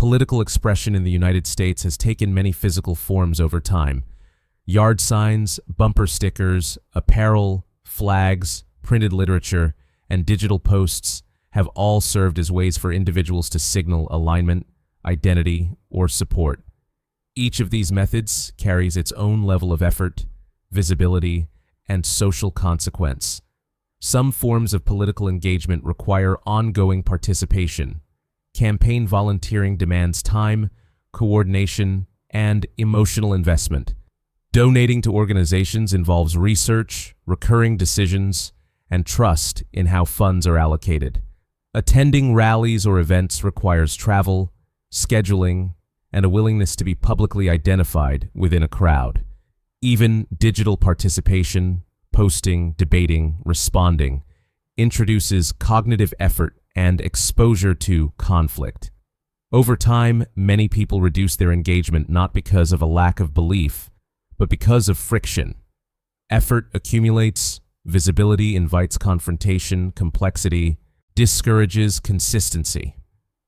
Political expression in the United States has taken many physical forms over time. Yard signs, bumper stickers, apparel, flags, printed literature, and digital posts have all served as ways for individuals to signal alignment, identity, or support. Each of these methods carries its own level of effort, visibility, and social consequence. Some forms of political engagement require ongoing participation. Campaign volunteering demands time, coordination, and emotional investment. Donating to organizations involves research, recurring decisions, and trust in how funds are allocated. Attending rallies or events requires travel, scheduling, and a willingness to be publicly identified within a crowd. Even digital participation, posting, debating, responding, introduces cognitive effort and exposure to conflict. Over time, many people reduce their engagement not because of a lack of belief, but because of friction. Effort accumulates, visibility invites confrontation, complexity discourages consistency.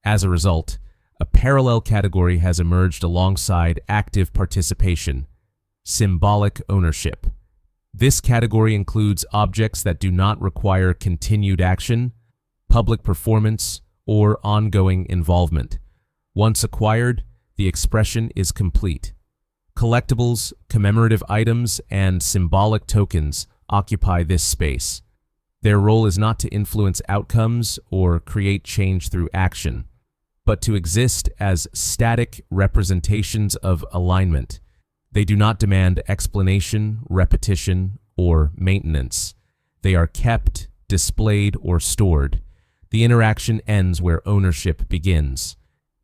As a result, a parallel category has emerged alongside active participation: symbolic ownership. This category includes objects that do not require continued action, public performance, or ongoing involvement. Once acquired, the expression is complete. Collectibles, commemorative items, and symbolic tokens occupy this space. Their role is not to influence outcomes or create change through action, but to exist as static representations of alignment. They do not demand explanation, repetition, or maintenance. They are kept, displayed, or stored. The interaction ends where ownership begins.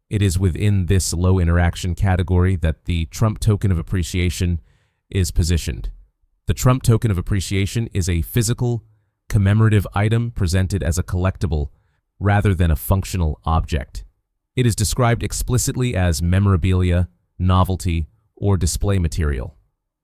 It is within this low interaction category that the Trump token of appreciation is positioned. The Trump token of appreciation is a physical, commemorative item presented as a collectible rather than a functional object. It is described explicitly as memorabilia, novelty, or display material.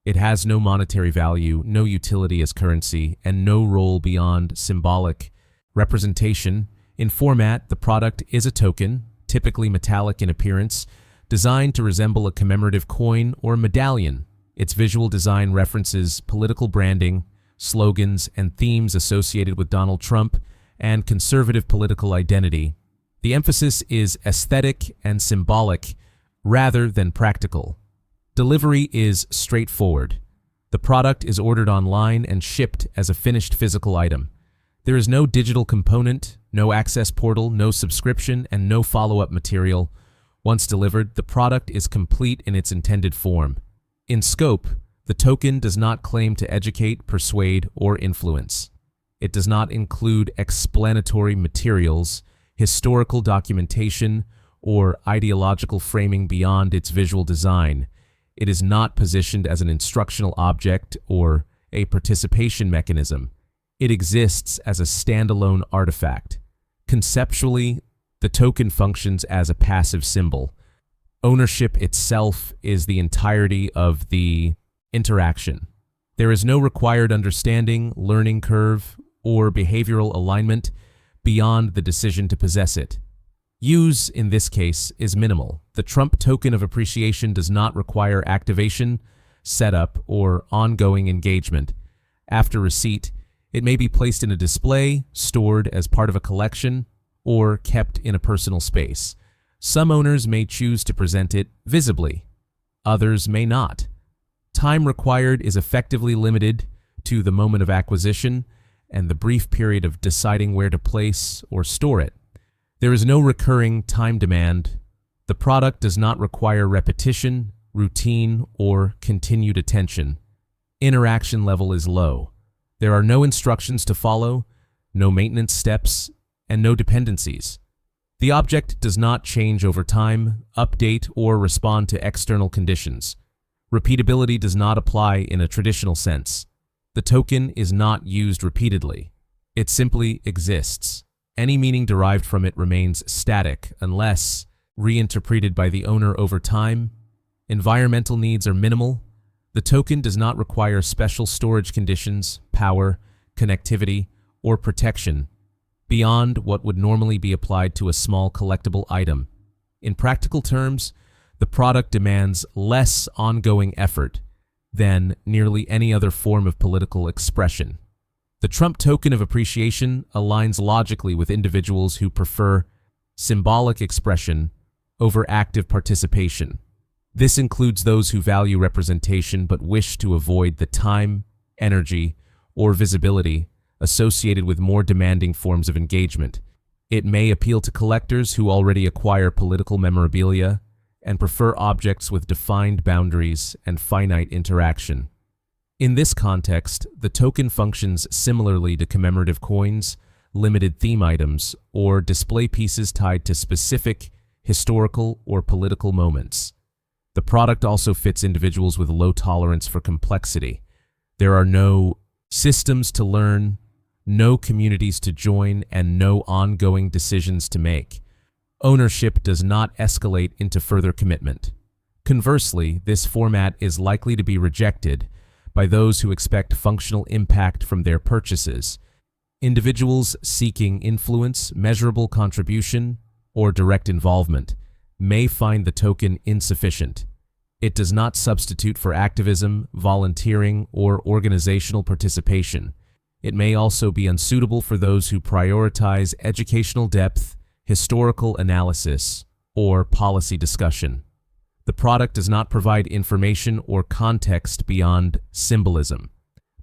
It has no monetary value, no utility as currency, and no role beyond symbolic representation. In format, the product is a token, typically metallic in appearance, designed to resemble a commemorative coin or medallion. Its visual design references political branding, slogans, and themes associated with Donald Trump and conservative political identity. The emphasis is aesthetic and symbolic rather than practical. Delivery is straightforward. The product is ordered online and shipped as a finished physical item. There is no digital component, no access portal, no subscription, and no follow-up material. Once delivered, the product is complete in its intended form. In scope, the token does not claim to educate, persuade, or influence. It does not include explanatory materials, historical documentation, or ideological framing beyond its visual design. It is not positioned as an instructional object or a participation mechanism. It exists as a standalone artifact. Conceptually, the token functions as a passive symbol. Ownership itself is the entirety of the interaction. There is no required understanding, learning curve, or behavioral alignment beyond the decision to possess it. Use, in this case, is minimal. The Trump token of appreciation does not require activation, setup, or ongoing engagement. After receipt, it may be placed in a display, stored as part of a collection, or kept in a personal space. Some owners may choose to present it visibly. Others may not. Time required is effectively limited to the moment of acquisition and the brief period of deciding where to place or store it. There is no recurring time demand. The product does not require repetition, routine, or continued attention. Interaction level is low. There are no instructions to follow, no maintenance steps, and no dependencies. The object does not change over time, update, or respond to external conditions. Repeatability does not apply in a traditional sense. The token is not used repeatedly. It simply exists. Any meaning derived from it remains static unless reinterpreted by the owner over time. Environmental needs are minimal. The token does not require special storage conditions, power, connectivity, or protection beyond what would normally be applied to a small collectible item. In practical terms, the product demands less ongoing effort than nearly any other form of political expression. The Trump token of appreciation aligns logically with individuals who prefer symbolic expression over active participation. This includes those who value representation but wish to avoid the time, energy, or visibility associated with more demanding forms of engagement. It may appeal to collectors who already acquire political memorabilia and prefer objects with defined boundaries and finite interaction. In this context, the token functions similarly to commemorative coins, limited theme items, or display pieces tied to specific historical or political moments. The product also fits individuals with low tolerance for complexity. There are no systems to learn, no communities to join, and no ongoing decisions to make. Ownership does not escalate into further commitment. Conversely, this format is likely to be rejected by those who expect functional impact from their purchases. Individuals seeking influence, measurable contribution, or direct involvement may find the token insufficient. It does not substitute for activism, volunteering, or organizational participation. It may also be unsuitable for those who prioritize educational depth, historical analysis, or policy discussion. The product does not provide information or context beyond symbolism.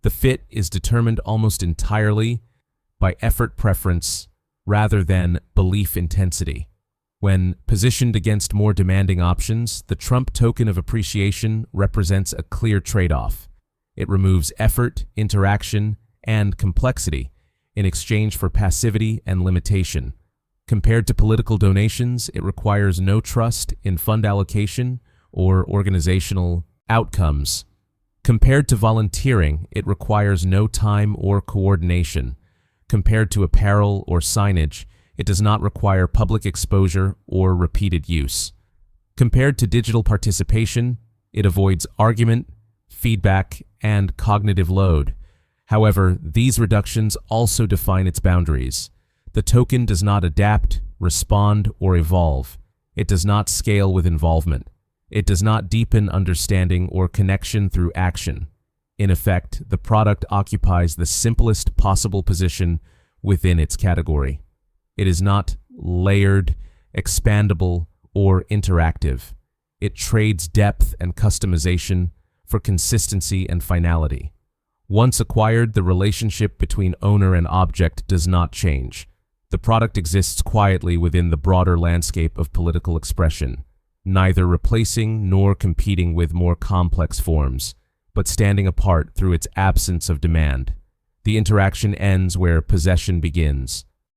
The fit is determined almost entirely by effort preference rather than belief intensity. When positioned against more demanding options, the Trump token of appreciation represents a clear trade-off. It removes effort, interaction, and complexity in exchange for passivity and limitation. Compared to political donations, it requires no trust in fund allocation or organizational outcomes. Compared to volunteering, it requires no time or coordination. Compared to apparel or signage, it does not require public exposure or repeated use. Compared to digital participation, it avoids argument, feedback, and cognitive load. However, these reductions also define its boundaries. The token does not adapt, respond, or evolve. It does not scale with involvement. It does not deepen understanding or connection through action. In effect, the product occupies the simplest possible position within its category. It is not layered, expandable, or interactive. It trades depth and customization for consistency and finality. Once acquired, the relationship between owner and object does not change. The product exists quietly within the broader landscape of political expression, neither replacing nor competing with more complex forms, but standing apart through its absence of demand. The interaction ends where possession begins.